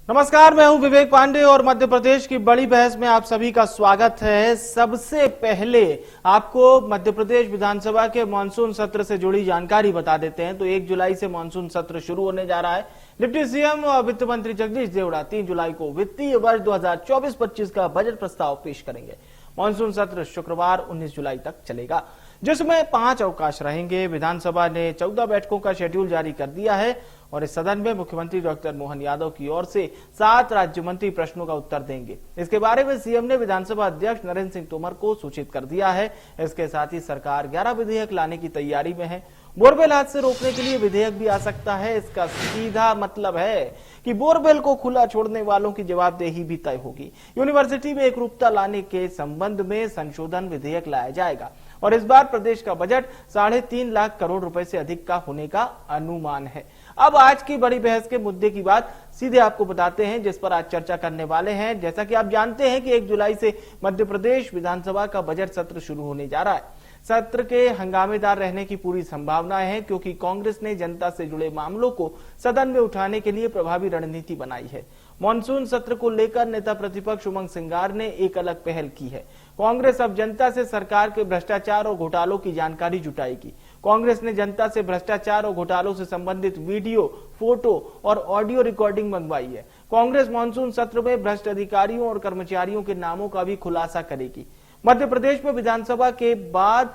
नमस्कार, मैं हूं विवेक पांडे और मध्य प्रदेश की बड़ी बहस में आप सभी का स्वागत है। सबसे पहले आपको मध्य प्रदेश विधानसभा के मानसून सत्र से जुड़ी जानकारी बता देते हैं। तो 1 जुलाई से मानसून सत्र शुरू होने जा रहा है। डिप्टी सीएम और वित्त मंत्री जगदीश देवड़ा 3 जुलाई को वित्तीय वर्ष 2024-25 का बजट प्रस्ताव पेश करेंगे। मानसून सत्र शुक्रवार 19 जुलाई तक चलेगा, जिसमें 5 अवकाश रहेंगे। विधानसभा ने 14 बैठकों का शेड्यूल जारी कर दिया है और इस सदन में मुख्यमंत्री डॉक्टर मोहन यादव की ओर से 7 राज्य मंत्री प्रश्नों का उत्तर देंगे। इसके बारे में सीएम ने विधानसभा अध्यक्ष नरेंद्र सिंह तोमर को सूचित कर दिया है। इसके साथ ही सरकार 11 विधेयक लाने की तैयारी में है। बोरवेल हादसे रोकने के लिए विधेयक भी आ सकता है। इसका सीधा मतलब है कि बोरवेल को खुला छोड़ने वालों की जवाबदेही भी तय होगी। यूनिवर्सिटी में एकरूपता लाने के संबंध में संशोधन विधेयक लाया जाएगा और इस बार प्रदेश का बजट 3.5 लाख करोड़ रुपए से अधिक का होने का अनुमान है। अब आज की बड़ी बहस के मुद्दे की बात सीधे आपको बताते हैं, जिस पर आज चर्चा करने वाले हैं। जैसा कि आप जानते हैं कि 1 जुलाई से मध्य प्रदेश विधानसभा का बजट सत्र शुरू होने जा रहा है। सत्र के हंगामेदार रहने की पूरी संभावना है, क्योंकि कांग्रेस ने जनता से जुड़े मामलों को सदन में उठाने के लिए प्रभावी रणनीति बनाई है। मानसून सत्र को लेकर नेता प्रतिपक्ष उमंग सिंगार ने एक अलग पहल की है। कांग्रेस अब जनता से सरकार के भ्रष्टाचार और घोटालों की जानकारी जुटाएगी। कांग्रेस ने जनता से भ्रष्टाचार और घोटालों से संबंधित वीडियो, फोटो और ऑडियो रिकॉर्डिंग मंगवाई है। कांग्रेस मानसून सत्र में भ्रष्ट अधिकारियों और कर्मचारियों के नामों का भी खुलासा करेगी। मध्य प्रदेश में विधानसभा के बाद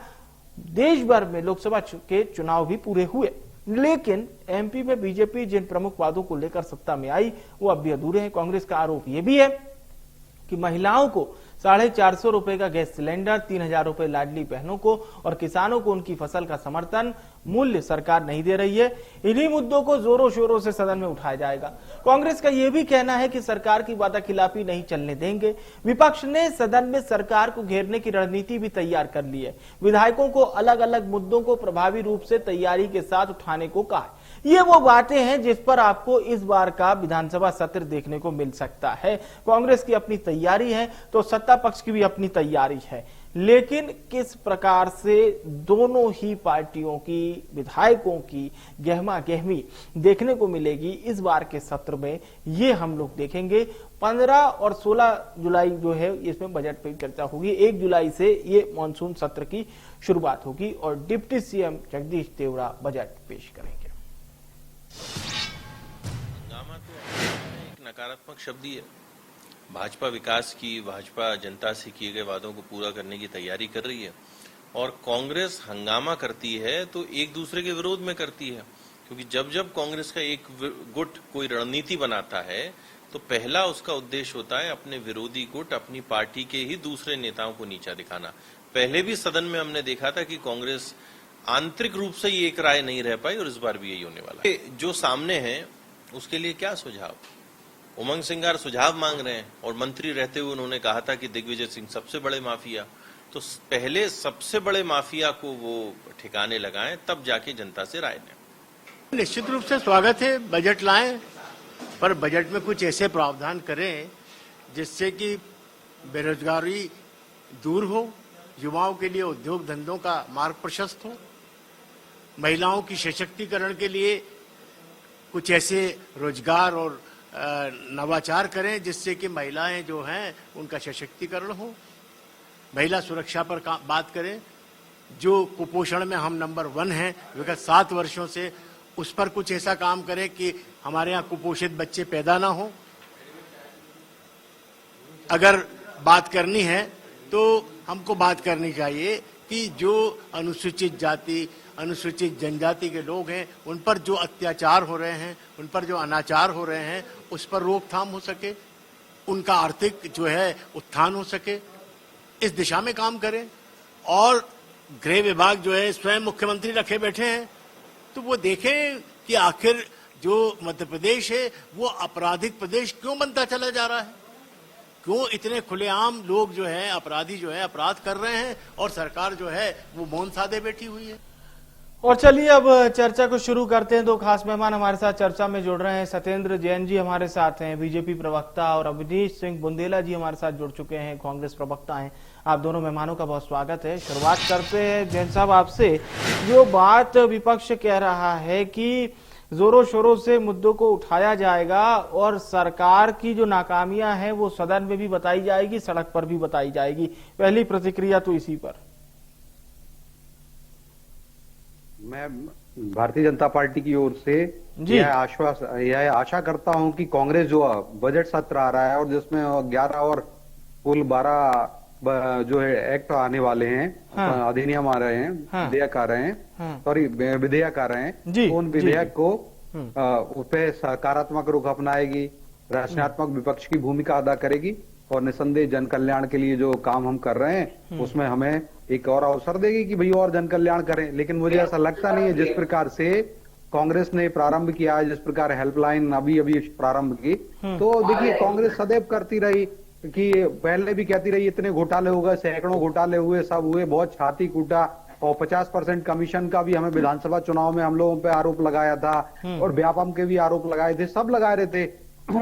देश भर में लोकसभा के चुनाव भी पूरे हुए, लेकिन एमपी में बीजेपी जिन प्रमुख वादों को लेकर सत्ता में आई वो अब भी अधूरे हैं। कांग्रेस का आरोप यह भी है कि महिलाओं को 450 रुपए का गैस सिलेंडर, 3000 रुपए लाडली बहनों को और किसानों को उनकी फसल का समर्थन मूल्य सरकार नहीं दे रही है। इन्हीं मुद्दों को जोरों शोरों से सदन में उठाया जाएगा। कांग्रेस का यह भी कहना है कि सरकार की वादाखिलाफी नहीं चलने देंगे। विपक्ष ने सदन में सरकार को घेरने की रणनीति भी तैयार कर ली है। विधायकों को अलग अलग मुद्दों को प्रभावी रूप से तैयारी के साथ उठाने को कहा है। ये वो बातें हैं जिस पर आपको इस बार का विधानसभा सत्र देखने को मिल सकता है। कांग्रेस की अपनी तैयारी है तो सत्ता पक्ष की भी अपनी तैयारी है, लेकिन किस प्रकार से दोनों ही पार्टियों की विधायकों की गहमा गहमी देखने को मिलेगी इस बार के सत्र में, ये हम लोग देखेंगे। 15 और 16 जुलाई जो है इसमें बजट पर चर्चा होगी। 1 जुलाई से ये मानसून सत्र की शुरुआत होगी और deputy CM Jagdish Devda budget पेश करेंगे। हंगामा तो एक नकारात्मक शब्द ही है। भाजपा विकास की, भाजपा जनता से किए गए वादों को पूरा करने की तैयारी कर रही है और कांग्रेस हंगामा करती है तो एक दूसरे के विरोध में करती है, क्योंकि जब जब कांग्रेस का एक गुट कोई रणनीति बनाता है तो पहला उसका उद्देश्य होता है अपने विरोधी गुट, अपनी पार्टी के ही दूसरे नेताओं को नीचा दिखाना। पहले भी सदन में हमने देखा था कि कांग्रेस आंतरिक रूप से ये एक राय नहीं रह पाई और इस बार भी यही होने वाला है। जो सामने है उसके लिए क्या सुझाव? उमंग सिंगार सुझाव मांग रहे हैं और मंत्री रहते हुए उन्होंने कहा था कि दिग्विजय सिंह सबसे बड़े माफिया, तो पहले सबसे बड़े माफिया को वो ठिकाने लगाएं, तब जाके जनता से राय लें। निश्चित रूप से स्वागत है, बजट लाएं, पर बजट में कुछ ऐसे प्रावधान करें जिससे कि बेरोजगारी दूर हो, युवाओं के लिए उद्योग धंधों का मार्ग प्रशस्त हो, महिलाओं की सशक्तिकरण के लिए कुछ ऐसे रोजगार और नवाचार करें जिससे कि महिलाएं जो हैं उनका सशक्तिकरण हो। महिला सुरक्षा पर बात करें। जो कुपोषण में हम नंबर 1 हैं विगत 7 वर्षों से, उस पर कुछ ऐसा काम करें कि हमारे यहाँ कुपोषित बच्चे पैदा ना हो। अगर बात करनी है तो हमको बात करनी चाहिए कि जो अनुसूचित जाति, अनुसूचित जनजाति के लोग हैं उन पर जो अत्याचार हो रहे हैं, उन पर जो अनाचार हो रहे हैं, उस पर रोकथाम हो सके, उनका आर्थिक जो है उत्थान हो सके, इस दिशा में काम करें। और गृह विभाग जो है स्वयं मुख्यमंत्री रखे बैठे हैं, तो वो देखें कि आखिर जो मध्य प्रदेश है वो आपराधिक प्रदेश क्यों बनता चला जा रहा है, क्यों इतने खुलेआम लोग जो है अपराधी जो है अपराध कर रहे हैं और सरकार जो है वो मौन साधे बैठी हुई है। और चलिए अब चर्चा को शुरू करते हैं। 2 खास मेहमान हमारे साथ चर्चा में जुड़ रहे हैं। सत्येंद्र जैन जी हमारे साथ हैं, बीजेपी प्रवक्ता, और अवनीश सिंह बुंदेला जी हमारे साथ जुड़ चुके हैं, कांग्रेस प्रवक्ता हैं। आप दोनों मेहमानों का बहुत स्वागत है। शुरुआत करते हैं जैन साहब आपसे। जो बात विपक्ष कह रहा है कि जोरों शोरों से मुद्दों को उठाया जाएगा और सरकार की जो नाकामियां हैं वो सदन में भी बताई जाएगी, सड़क पर भी बताई जाएगी। पहली प्रतिक्रिया तो इसी पर। मैं भारतीय जनता पार्टी की ओर से यह आशा करता हूं कि कांग्रेस जो बजट सत्र आ रहा है और जिसमें 11 और कुल 12 जो है एक्ट आने वाले हैं, अधिनियम आ रहे हैं, विधेयक आ रहे हैं, सॉरी विधेयक आ रहे हैं, तो उन विधेयक को उस पे सकारात्मक रुख अपनाएगी, रचनात्मक विपक्ष की भूमिका अदा करेगी और निसंदेह जन कल्याण के लिए जो काम हम कर रहे हैं उसमें हमें एक और अवसर देगी कि भाई और जन कल्याण करें। लेकिन मुझे ऐसा लगता नहीं है जिस प्रकार से कांग्रेस ने प्रारंभ किया है, जिस प्रकार हेल्पलाइन अभी प्रारंभ की, तो देखिए कांग्रेस सदैव करती रही कि पहले भी कहती रही इतने घोटाले हो गए, सैकड़ों घोटाले हुए, सब हुए, बहुत छाती कूटा और 50% कमीशन का भी हमें विधानसभा चुनाव में हम लोगों पे आरोप लगाया था और व्यापम के भी आरोप लगाए थे, सब लगा रहे थे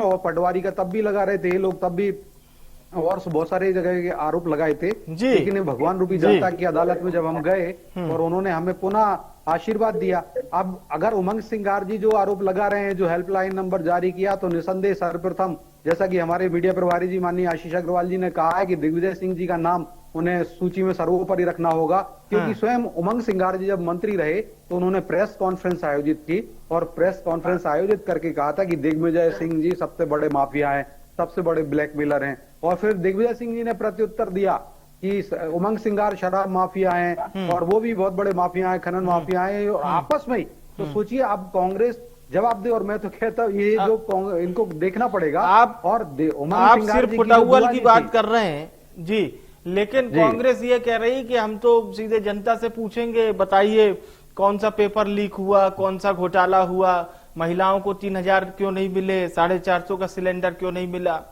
और पटवारी का तब भी लगा रहे थे ये लोग, तब भी और बहुत सारे जगह के आरोप लगाए थे। लेकिन भगवान रूपी जनता की अदालत में जब हम गए और उन्होंने हमें पुनः आशीर्वाद दिया, अब अगर उमंग सिंगार जी जो आरोप लगा रहे हैं, जो हेल्पलाइन नंबर जारी किया, तो निसंदेह सर्वप्रथम जैसा कि हमारे मीडिया प्रभारी जी माननीय आशीष अग्रवाल जी ने कहा है कि दिग्विजय सिंह जी का नाम उन्हें सूची में सर्वोपरि रखना होगा, क्योंकि स्वयं उमंग सिंगार जी जब मंत्री रहे तो उन्होंने प्रेस कॉन्फ्रेंस आयोजित की और प्रेस कॉन्फ्रेंस आयोजित करके कहा था कि दिग्विजय सिंह जी सबसे बड़े माफिया हैं, सबसे बड़े ब्लैकमेलर हैं। और फिर दिग्विजय सिंह जी ने प्रत्युत्तर दिया कि उमंग सिंगार शराब माफिया हैं और वो भी बहुत बड़े माफिया हैं, खनन माफिया हैं, और आपस में ही तो सोचिए अब कांग्रेस जवाब दे। और मैं तो कहता हूँ ये जो इनको देखना पड़ेगा। आप सिर्फ फुटाउल की बात कर रहे हैं जी, लेकिन कांग्रेस ये कह रही कि हम तो सीधे जनता से पूछेंगे, बताइए कौन सा पेपर लीक हुआ, कौन सा घोटाला हुआ, महिलाओं को 3000 क्यों नहीं मिले, 450 का सिलेंडर क्यों नहीं मिला।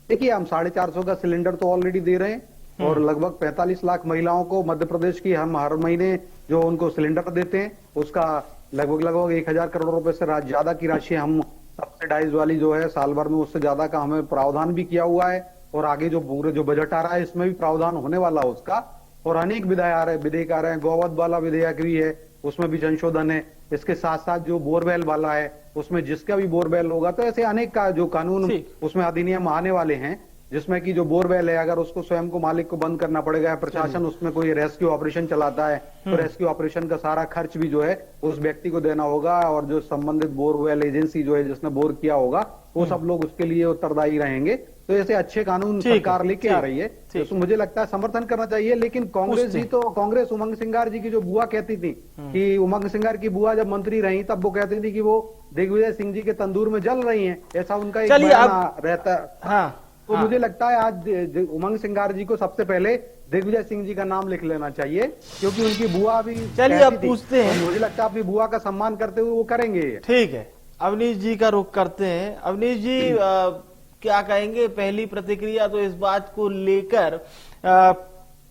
देखिए हम 450 का सिलेंडर तो ऑलरेडी दे रहे हैं और लगभग 45 लाख महिलाओं को मध्य प्रदेश की हम हर महीने जो उनको सिलेंडर देते हैं उसका लगभग 1000 करोड़ रुपए से ज्यादा की राशि हम सब्सिडाइज वाली जो है साल भर में उससे ज्यादा का हमें प्रावधान भी किया हुआ है और आगे जो पूरे जो बजट आ रहा है इसमें भी प्रावधान होने वाला है उसका। और अनेक विधेयक आ रहे हैं, गोवध वाला विधेयक भी है उसमें भी संशोधन है, इसके साथ साथ जो बोरवेल वाला है उसमें जिसका भी बोरवेल होगा, तो ऐसे अनेक का जो कानून उसमें अधिनियम आने वाले हैं जिसमें कि जो बोरवेल है अगर उसको स्वयं को मालिक को बंद करना पड़ेगा, प्रशासन उसमें कोई रेस्क्यू ऑपरेशन चलाता है तो रेस्क्यू ऑपरेशन का सारा खर्च भी जो है उस व्यक्ति को देना होगा और जो संबंधित बोरवेल एजेंसी जो है जिसने बोर किया होगा वो सब लोग उसके लिए उत्तरदायी रहेंगे। तो ऐसे अच्छे कानून सरकार लेके आ रही है, तो मुझे लगता है समर्थन करना चाहिए। लेकिन कांग्रेस उमंग सिंगार जी की जो बुआ कहती थी कि उमंग सिंगार की बुआ जब मंत्री रही तब वो कहती थी कि वो दिग्विजय सिंह जी के तंदूर में जल रही हैं, ऐसा उनका एक बयान रहता। तो मुझे लगता है आज उमंग सिंगार जी को सबसे पहले दिग्विजय सिंह जी का नाम लिख लेना चाहिए क्योंकि उनकी बुआ भी। चलिए अब पूछते हैं, मुझे लगता है अपनी बुआ का सम्मान करते हुए वो करेंगे। ठीक है, अवनीश जी का रुख करते हैं। अवनीश जी क्या कहेंगे, पहली प्रतिक्रिया तो इस बात को लेकर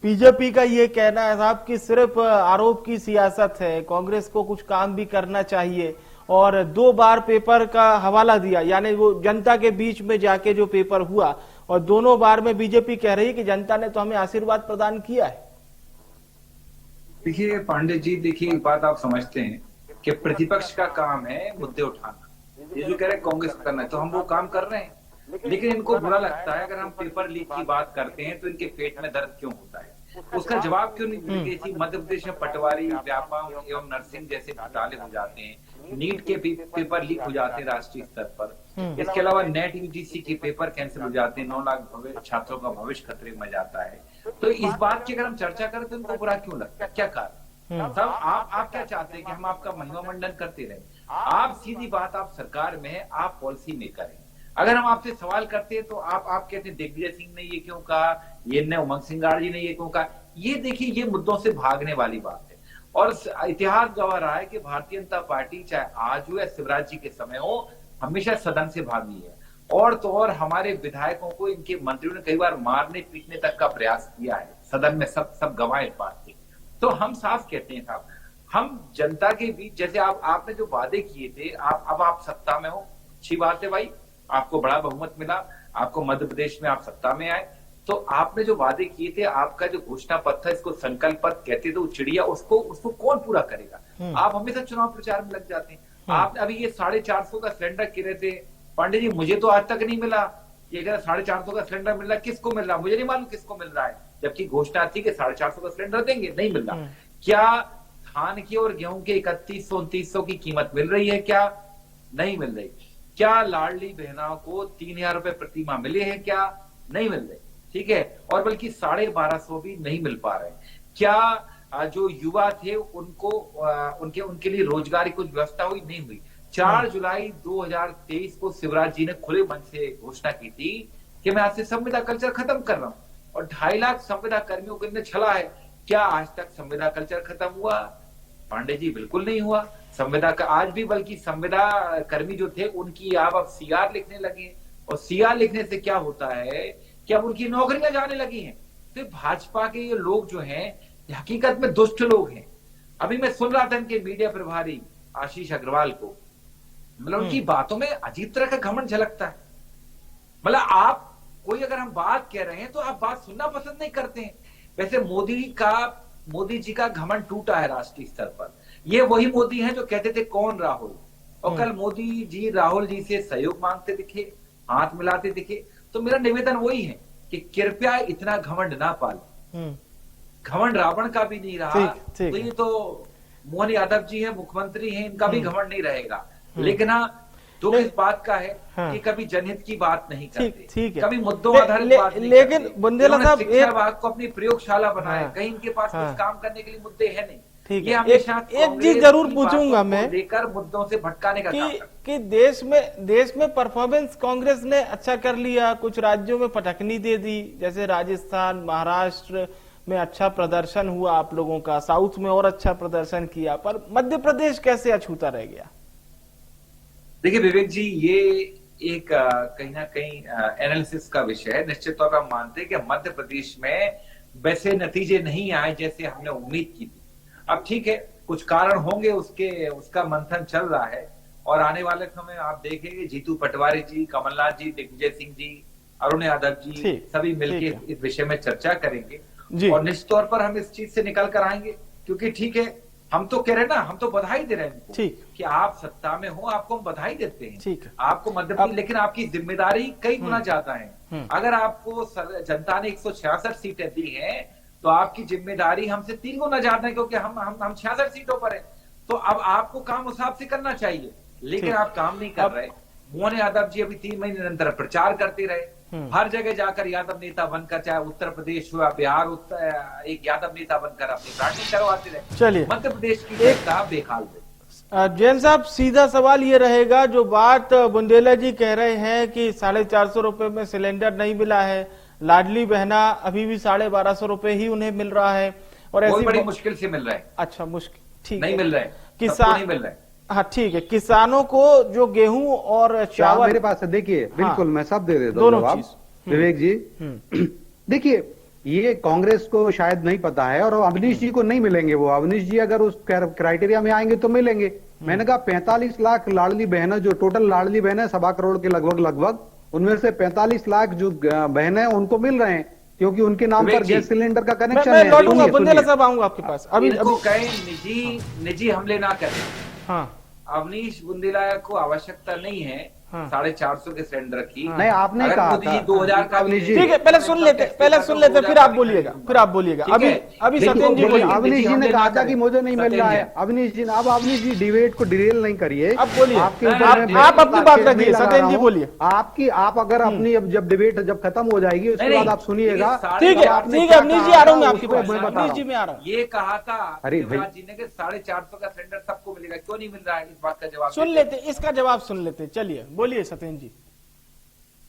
बीजेपी का ये कहना है साहब कि सिर्फ आरोप की सियासत है, कांग्रेस को कुछ काम भी करना चाहिए और 2 बार पेपर का हवाला दिया, यानी वो जनता के बीच में जाके जो पेपर हुआ और दोनों बार में बीजेपी कह रही है कि जनता ने तो हमें आशीर्वाद प्रदान किया है। देखिए पांडे जी, देखिए एक बात आप समझते हैं कि प्रतिपक्ष का काम है मुद्दे उठाना, ये जो कह रहे हैं कांग्रेस करना है तो हम वो काम कर रहे हैं, लेकिन इनको बुरा लगता है अगर हम पेपर लीक की बात करते हैं तो इनके पेट में दर्द क्यों होता है, उसका जवाब क्यों नहीं देती थी। मध्य प्रदेश में पटवारी, व्यापम एवं नर्सिंग जैसे घोटाले हो जाते हैं, नीट के पेपर लीक हो जाते हैं राष्ट्रीय स्तर पर, इसके अलावा नेट यूजीसी के पेपर कैंसिल हो जाते हैं, 9 लाख छात्रों का भविष्य खतरे में जाता है। तो इस बात की अगर हम चर्चा करें तो इनको बुरा क्यों लगता है, क्या कारण साहब? आप क्या चाहते हैं कि हम आपका महिमा मंडन करते रहे? आप सीधी बात, आप सरकार में है, आप पॉलिसी मेकर हैं। अगर हम आपसे सवाल करते हैं तो आप कहते हैं दिग्विजय सिंह ने ये क्यों कहा, ये ने उमंग सिंगार जी ने ये क्यों कहा। ये देखिए ये मुद्दों से भागने वाली बात है और इतिहास गवाह रहा है कि भारतीय जनता पार्टी चाहे आज हो या शिवराज जी के समय हो हमेशा सदन से भागी है। और तो और हमारे विधायकों को इनके मंत्रियों ने कई बार मारने पीटने तक का प्रयास किया है सदन में, सब गवाह इस बात के। तो हम साफ कहते हैं साहब, हम जनता के बीच जैसे आपने जो वादे किए थे, अब आप सत्ता में हो, अच्छी बात है भाई, आपको बड़ा बहुमत मिला, आपको मध्य प्रदेश में आप सत्ता में आए, तो आपने जो वादे किए थे, आपका जो घोषणा पत्र था, इसको संकल्प पत्र कहते थे, वो चिड़िया उसको कौन पूरा करेगा? आप हमेशा चुनाव प्रचार में लग जाते हैं। आप अभी ये 450 का सिलेंडर कह रहे थे, पांडे जी मुझे तो आज तक नहीं मिला। ये 450 का सिलेंडर मिल रहा है, किसको मिल रहा है मुझे नहीं मालूम किसको मिल रहा है, जबकि घोषणा थी कि 450 का सिलेंडर देंगे, नहीं मिल रहा। क्या धान की और गेहूं के 3100-2900 की कीमत मिल रही है? क्या नहीं मिल रही। क्या लाडली बहनों को 3000 रुपए प्रति माह मिले हैं? क्या नहीं मिल रहे। ठीक है, और बल्कि 1250 भी नहीं मिल पा रहे। क्या जो युवा थे उनको उनके लिए रोजगार की कुछ व्यवस्था हुई? नहीं हुई। 4 जुलाई 2023 को शिवराज जी ने खुले मन से घोषणा की थी कि मैं आज से संविदा कल्चर खत्म कर रहा हूं, और 2.5 लाख संविदा कर्मियों को इनने छला है। क्या आज तक संविदा कल्चर खत्म हुआ? पांडे जी बिल्कुल नहीं हुआ। संविदा का आज भी, बल्कि संविदा कर्मी जो थे उनकी आप अब सीआर लिखने लगे, और सीआर लिखने से क्या होता है कि अब उनकी नौकरियां जाने लगी हैं। तो भाजपा के ये लोग जो हैं हकीकत में दुष्ट लोग हैं। अभी मैं सुन रहा था इनके मीडिया प्रभारी आशीष अग्रवाल को, मतलब उनकी बातों में अजीब तरह का घमंड झलकता है। मतलब आप कोई अगर हम बात कह रहे हैं तो आप बात सुनना पसंद नहीं करते हैं। वैसे मोदी जी का घमंड टूटा है राष्ट्रीय स्तर पर। ये वही मोदी हैं जो कहते थे कौन राहुल, और कल मोदी जी राहुल जी से सहयोग मांगते दिखे, हाथ मिलाते दिखे। तो मेरा निवेदन वही है कि कृपया इतना घमंड ना पाले। घमंड रावण का भी नहीं रहा, तो ये तो मोहन यादव जी हैं, मुख्यमंत्री हैं, इनका भी घमंड नहीं रहेगा। लेकिन हाँ, दुख इस बात का है कि कभी जनहित की बात नहीं करते, ठीक है, कभी मुद्दों आधारित बात नहीं करते। लेकिन बुंदेला साहब, शिक्षा विभाग को अपनी प्रयोगशाला बनाया, कहीं इनके पास कुछ काम करने के लिए मुद्दे है नहीं। ठीक ये है, हमेशा एक चीज जरूर पूछूंगा मैं, लेकर मुद्दों से भटकाने का काम कि देश में परफॉर्मेंस कांग्रेस ने अच्छा कर लिया, कुछ राज्यों में पटकनी दे दी, जैसे राजस्थान, महाराष्ट्र में अच्छा प्रदर्शन हुआ आप लोगों का, साउथ में और अच्छा प्रदर्शन किया, पर मध्य प्रदेश कैसे अछूता रह गया? देखिए विवेक जी, ये एक कहीं ना कहीं एनालिसिस का विषय है। निश्चित तौर पर हम मानते हैं कि मध्य प्रदेश में वैसे नतीजे नहीं आए जैसे हमने उम्मीद की थी। अब ठीक है, कुछ कारण होंगे, उसका मंथन चल रहा है, और आने वाले समय आप देखेंगे जीतू पटवारी जी, कमलनाथ जी, दिग्विजय सिंह जी, अरुण यादव जी सभी मिलकर इस विषय में चर्चा करेंगे, और निश्चित तौर पर हम इस चीज से निकल कर आएंगे। क्योंकि ठीक है, हम तो कह रहे हैं ना, हम तो बधाई दे रहे हैं इनको कि आप सत्ता में हो, आपको हम बधाई देते हैं, आपको मध्य प्रदेश, लेकिन आपकी जिम्मेदारी कई गुना ज्यादा है। अगर आपको जनता ने 166 सीटें दी हैं, तो आपकी जिम्मेदारी हमसे 3 गुना ज्यादा है, क्योंकि हम 66 सीटों पर हैं। तो अब आपको काम उस हिसाब से करना चाहिए, लेकिन आप काम नहीं कर रहे। मोहन यादव जी अभी 3 महीने निरंतर प्रचार करते रहे, हर जगह जाकर यादव नेता बनकर, चाहे उत्तर प्रदेश हुआ, बिहार, एक यादव नेता बनकर अपनी ब्रांडिंग करवाते रहे। चलिए, मध्य प्रदेश की जनता बेहाल है। जैन साहब, सीधा सवाल ये रहेगा, जो बात बुंदेला जी कह रहे हैं कि 450 रुपए में सिलेंडर नहीं मिला है, लाडली बहना अभी भी 1250 रुपए ही उन्हें मिल रहा है, और ऐसी बड़ी मुश्किल से मिल रहा है। अच्छा, मुश्किल, ठीक नहीं मिल रहा है, किसान नहीं मिल रहा है। हाँ ठीक है, किसानों को जो गेहूं और चावल मेरे पास है, देखिए बिल्कुल मैं सब दे देता दोनों हूँ चीज। विवेक जी। देखिए, ये कांग्रेस को शायद नहीं पता है, और अवनीश जी को नहीं मिलेंगे। वो अवनीश जी अगर उस क्राइटेरिया में आएंगे तो मिलेंगे। मैंने कहा 45 लाख लाडली बहन, जो टोटल लाडली बहन है 1.25 करोड़ के लगभग, उनमें से 45 लाख जो बहन है उनको मिल रहे हैं, क्योंकि उनके नाम पर गैस सिलेंडर का कनेक्शन है। मैं लौटूंगा, बुंदेला साहब आऊंगा आपके पास। अभी कहें निजी हमले ना करें। हाँ, अवनीश बुंदेला को आवश्यकता नहीं है 450 के सिलेंडर की। नहीं, आपने कहा था 2000 का। ठीक है, पहले सुन लेते, फिर आप बोलिएगा, अभी सत्येंद्र जी बोलिए। अवनीश जी ने कहा था कि मुझे नहीं मिल रहा है। अवनीश जी, अब अवनीश जी डिबेट को डिरेल नहीं करिए। अब बोलिए, आप अपनी बात रखिए। सत्येंद्र जी बोलिए। आप अगर अपनी जब डिबेट जब खत्म हो जाएगी उसके बाद आप सुनिएगा। ठीक है, अवनीश जी आ रहा हूँ आपके पास, अवनीश जी में आ रहा हूँ। ये कहा था अरे भाई जी ने 450 का सिलेंडर सबको मिलेगा, क्यों नहीं मिल रहा है? इस बात का जवाब सुन लेते, इसका जवाब सुन लेते। चलिए बोलिए सत्येंद्र जी।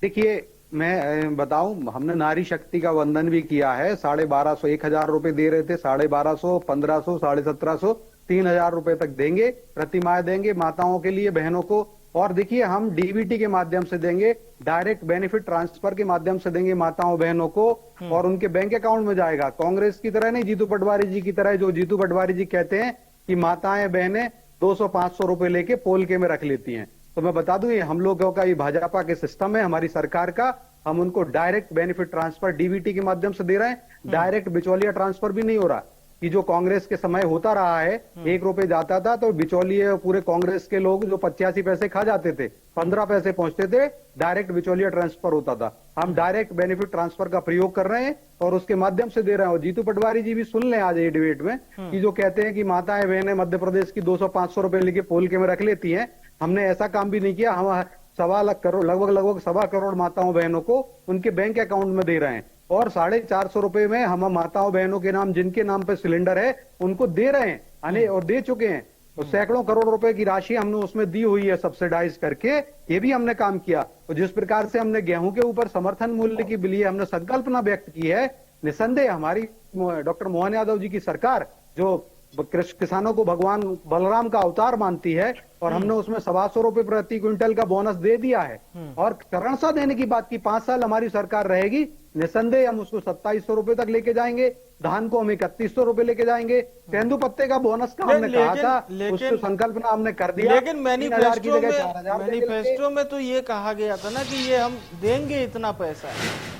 देखिए, मैं बताऊं, हमने नारी शक्ति का वंदन भी किया है। 1250, 1000 रुपए दे रहे थे, 1250, 1500, 1750, 3000 रुपए तक देंगे, प्रतिमाह देंगे माताओं के लिए, बहनों को। और देखिए, हम डीबीटी के माध्यम से देंगे, डायरेक्ट बेनिफिट ट्रांसफर के माध्यम से देंगे माताओं बहनों को, और उनके बैंक अकाउंट में जाएगा। कांग्रेस की तरह नहीं, जीतू पटवारी जी की तरह, जो जीतू पटवारी जी कहते हैं कि माताएं बहनें 200-500 रुपए लेके पोल के में रख लेती हैं। तो मैं बता दूं, ये हम लोगों का, ये भाजपा के सिस्टम है, हमारी सरकार का, हम उनको डायरेक्ट बेनिफिट ट्रांसफर डीबीटी के माध्यम से दे रहे हैं, डायरेक्ट बिचौलिया ट्रांसफर भी नहीं हो रहा कि जो कांग्रेस के समय होता रहा है, 1 रुपए जाता था तो बिचौलिए पूरे कांग्रेस के लोग जो 85 पैसे खा जाते थे, 15 पैसे पहुंचते थे, डायरेक्ट बिचौलिया ट्रांसफर होता था। हम डायरेक्ट बेनिफिट ट्रांसफर का प्रयोग कर रहे हैं और उसके माध्यम से दे रहे हैं। और जीतू पटवारी जी भी सुन लें आज ये डिबेट में कि जो कहते हैं कि माताएं बहनें मध्य प्रदेश की 200-500 रुपए लेके पोल के में रख लेती हैं, हमने ऐसा काम भी नहीं किया। हम 1.25 लाख करोड़, लगभग 1.25 करोड़ माताओं बहनों को उनके बैंक अकाउंट में दे रहे हैं और 450 रुपए में हम माताओं बहनों के नाम, जिनके नाम पे सिलेंडर है, उनको दे रहे हैं और दे चुके हैं। तो सैकड़ों करोड़ रुपए की राशि हमने उसमें दी हुई है सब्सिडाइज करके, ये भी हमने काम किया। और जिस प्रकार से हमने गेहूं के ऊपर समर्थन मूल्य के लिए हमने संकल्पना व्यक्त की है, निसंदेह हमारी डॉक्टर मोहन यादव जी की सरकार जो किसानों को भगवान बलराम का अवतार मानती है और हमने उसमें 125 रुपए प्रति क्विंटल का बोनस दे दिया है और करणसा देने की बात की। 5 साल हमारी सरकार रहेगी, निसंदेह हम उसको 2700 रुपए तक लेके जाएंगे, धान को हम 3100 रुपए लेके जाएंगे। तेंदु पत्ते का बोनस का हमने कहा था, उसको संकल्पना हमने कर दिया। लेकिन मैनिफेस्टो में तो ये कहा गया था ना कि ये हम देंगे इतना पैसा।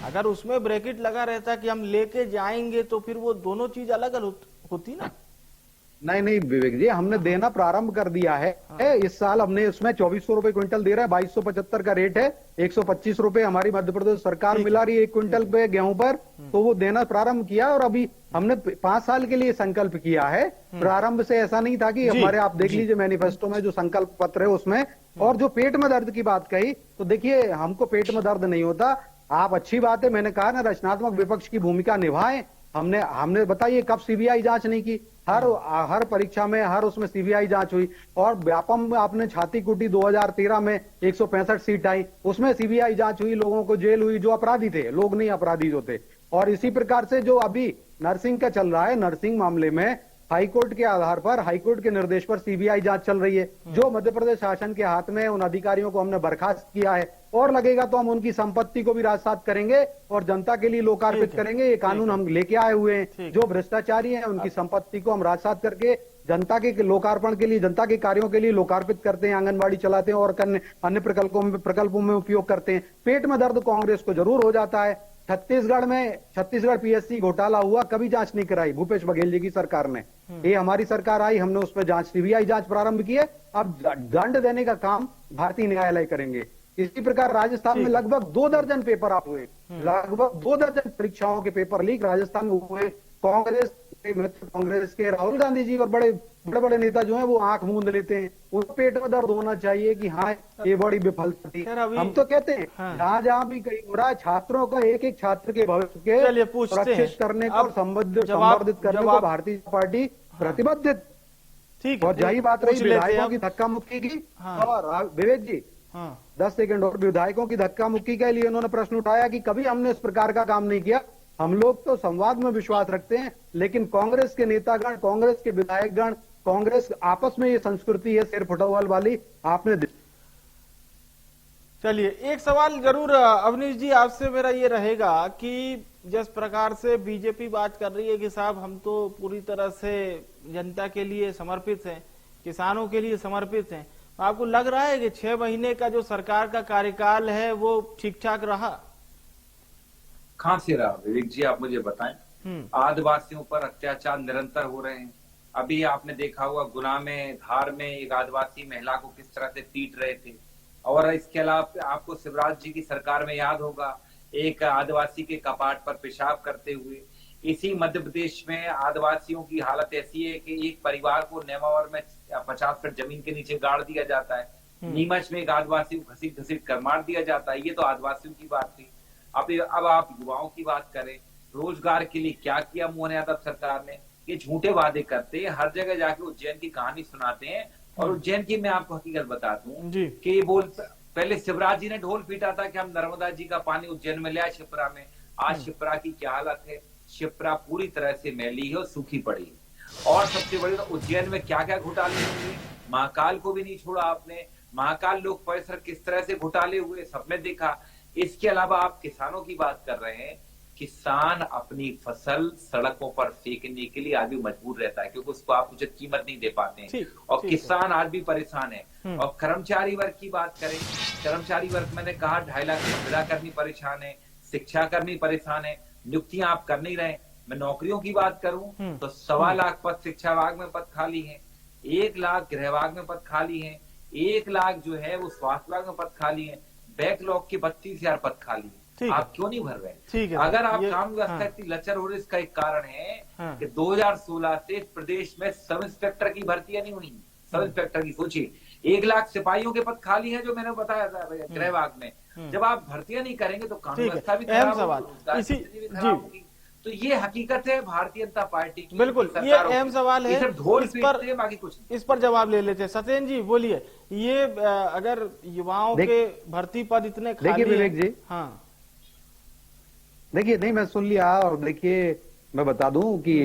अगर उसमें ब्रैकेट लगा रहता कि हम लेके जाएंगे तो फिर वो दोनों चीज अलग होती ना। नहीं विवेक जी, हमने देना प्रारंभ कर दिया है। इस साल हमने उसमें 2400 रुपए क्विंटल दे रहा है, 2275 का रेट है, 125 रुपए हमारी मध्य प्रदेश सरकार मिला रही है 1 क्विंटल पे गेहूं पर, तो वो देना प्रारंभ किया। और अभी हमने 5 साल के लिए संकल्प किया है। प्रारंभ से ऐसा नहीं था कि हमारे, आप देख लीजिए मैनिफेस्टो में जो संकल्प पत्र है उसमें। और जो पेट में दर्द की बात कही, तो देखिए हमको पेट में दर्द नहीं होता। आप, अच्छी बात है, मैंने कहा ना रचनात्मक विपक्ष की भूमिका निभाएं। हमने बताइए कब सीबीआई जांच नहीं की? हर परीक्षा में, हर उसमें सीबीआई जांच हुई। और व्यापम में आपने छाती कुटी 2013 में 165 सीट आई, उसमें सीबीआई जांच हुई, लोगों को जेल हुई जो अपराधी थे, लोग नहीं अपराधी जो थे। और इसी प्रकार से जो अभी नर्सिंग का चल रहा है, नर्सिंग मामले में हाईकोर्ट के आधार पर, हाईकोर्ट के निर्देश पर सीबीआई जांच चल रही है। जो मध्य प्रदेश शासन के हाथ में, उन अधिकारियों को हमने बर्खास्त किया है और लगेगा तो हम उनकी संपत्ति को भी राजसात करेंगे और जनता के लिए लोकार्पित करेंगे। ये कानून हम लेके आए हुए हैं। जो भ्रष्टाचारी हैं उनकी संपत्ति को हम राजसात करके जनता के लोकार्पण के लिए, जनता के कार्यों के लिए लोकार्पित करते हैं, आंगनबाड़ी चलाते हैं और अन्य प्रकल्पों में उपयोग करते हैं। पेट में दर्द कांग्रेस को जरूर हो जाता है। छत्तीसगढ़ पीएससी घोटाला हुआ, कभी जांच नहीं कराई भूपेश बघेल जी की सरकार ने। ये हमारी सरकार आई, हमने उस पर जांच, सीबीआई जांच प्रारंभ की है। अब दंड देने का काम भारतीय न्यायालय करेंगे। इसी प्रकार राजस्थान में लगभग 2 दर्जन पेपर आप हुए, लगभग 2 दर्जन परीक्षाओं के पेपर लीक राजस्थान में हुए। कांग्रेस के राहुल गांधी जी और बड़े बड़े नेता जो हैं वो आंख मूंद लेते हैं। उनको पेट में दर्द होना चाहिए कि हाँ ये बड़ी विफलता थी। हम तो कहते हैं जहां भी कहीं हो रहा है, छात्रों का, एक छात्र के भविष्य के सुरक्षित करने को, संवर्धित करने को भारतीय जनता पार्टी प्रतिबद्ध। ठीक, और यही बात रही विधायकों की धक्का मुक्की की। और विवेक जी 10 सेकंड और, विधायकों की धक्का मुक्की के लिए उन्होंने प्रश्न उठाया कि कभी हमने इस प्रकार का काम नहीं किया। हम लोग तो संवाद में विश्वास रखते हैं, लेकिन कांग्रेस के नेतागण, कांग्रेस के विधायकगण, कांग्रेस आपस में ये संस्कृति है सिर फुटबॉल वाली, आपने। चलिए, एक सवाल जरूर अवनीश जी आपसे मेरा ये रहेगा कि जिस प्रकार से बीजेपी बात कर रही है कि साहब हम तो पूरी तरह से जनता के लिए समर्पित हैं, किसानों के लिए समर्पित हैं, आपको लग रहा है कि 6 महीने का जो सरकार का कार्यकाल है वो ठीक ठाक रहा? कहां से रहा विवेक जी, आप मुझे बताएं। आदिवासियों पर अत्याचार निरंतर हो रहे हैं। अभी आपने देखा हुआ गुना में, धार में एक आदिवासी महिला को किस तरह से पीट रहे थे। और इसके अलावा आपको शिवराज जी की सरकार में याद होगा, एक आदिवासी के कपाट पर पेशाब करते हुए। इसी मध्य प्रदेश में आदिवासियों की हालत ऐसी है कि एक परिवार को नेमावर में 50 फीट जमीन के नीचे गाड़ दिया जाता है। नीमच में एक आदिवासी को घसीट घसीट कर मार दिया जाता है। ये तो आदिवासियों की बात थी। अब आप युवाओं की बात करें, रोजगार के लिए क्या किया मोहन यादव सरकार ने? ये झूठे वादे करते हैं, हर जगह जाके उज्जैन की कहानी सुनाते हैं। और उज्जैन की मैं आपको हकीकत बता दूं कि पहले शिवराज जी ने ढोल पीटा था कि हम नर्मदा जी का पानी उज्जैन में ले आए शिप्रा में। आज शिप्रा की क्या हालत है? शिप्रा पूरी तरह से मैली है और सूखी पड़ी है। और सबसे बड़ी तो उज्जैन में क्या क्या घोटाले हुए, महाकाल को भी नहीं छोड़ा आपने। महाकाल लोक परिसर किस तरह से घोटाले हुए सबने देखा। इसके अलावा आप किसानों की बात कर रहे हैं, किसान अपनी फसल सड़कों पर फेंकने के लिए आज भी मजबूर रहता है, क्योंकि उसको आप उचित कीमत नहीं दे पाते हैं। और किसान आज भी परेशान है। और कर्मचारी वर्ग की बात करें, कर्मचारी वर्ग मैंने कहा 2.5 लाख संविदा कर्मी परेशान है, शिक्षा कर्मी परेशान है, नियुक्तियां आप कर नहीं रहे। मैं नौकरियों की बात करूं तो 1.25 लाख पद शिक्षा विभाग में पद खाली है, 1 लाख गृह विभाग में पद खाली है, 1 लाख जो है वो स्वास्थ्य विभाग में पद खाली है, बैकलॉग के 32,000 पद खाली है। आप क्यों नहीं भर रहे? अगर आप काम व्यवस्था इतनी लचर हो रही, इसका एक कारण है कि 2016 से प्रदेश में सब इंस्पेक्टर की भर्तियां नहीं हुई। सब इंस्पेक्टर की सोचिए, 1 लाख सिपाहियों के पद खाली हैं जो मैंने बताया था गृह विभाग में। जब आप भर्तियां नहीं करेंगे तो कानून व्यवस्था भी खराब होगी। तो ये हकीकत है भारतीय जनता पार्टी की। बिल्कुल, ये अहम सवाल है, बाकी कुछ इस पर जवाब ले लेते हैं। सत्येंद्र जी बोलिए, ये अगर युवाओं के भर्ती पद इतने खाली देखिए विवेक जी, हाँ देखिए नहीं मैं सुन लिया। और देखिए मैं बता दूं कि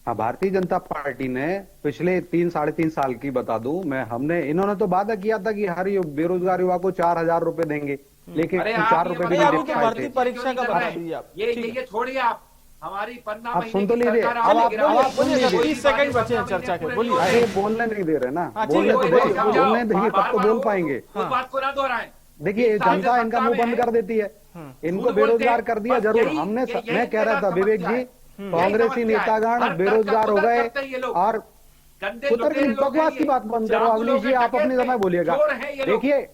हाँ, भारतीय जनता पार्टी ने पिछले 3-3.5 साल की बता दूं मैं, इन्होंने तो वादा किया था कि हर बेरोजगार युवा को 4,000 रुपए देंगे, लेकिन 4 रुपए भी नहीं दे पाए थे। भर्ती परीक्षा का बता दीजिए आप। ये छोड़िए, आप हमारी 15 आप सुन तो लीजिए, आप 30 सेकंड बचे हैं चर्चा के, बोलिए। अरे बोलने नहीं दे रहे ना, बोलने देखिए तब तो बोल पाएंगे। बात को ना दोहराएं। देखिए जनता इनका मुंह बंद कर देती है, इनको बेरोजगार कर दिया जरूर हमने। मैं कह रहा था विवेक जी, कांग्रेसी नेतागण बेरोजगार हो गए और बकवास की बात बंद करो। अगली जी आप अपने समय बोलिएगा। देखिए,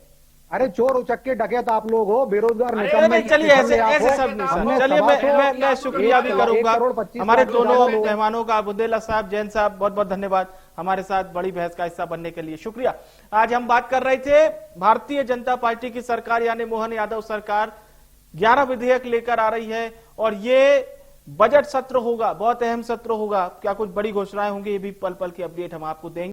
अरे चोर उचक्के डकैत आप लोग हो, बेरोजगार निकम्मे। चलिए ऐसे सब नहीं। चलिए मैं शुक्रिया भी करूंगा हमारे दोनों मेहमानों का, बुंदेला साहब, जैन साहब, बहुत बहुत धन्यवाद हमारे साथ बड़ी बहस का हिस्सा बनने के लिए, शुक्रिया। आज हम बात कर रहे थे भारतीय जनता पार्टी की सरकार यानी मोहन यादव सरकार 11 विधेयक लेकर आ रही है और ये बजट सत्र होगा, बहुत अहम सत्र होगा। क्या कुछ बड़ी घोषणाएं होंगी, ये भी पल पल की अपडेट हम आपको देंगे।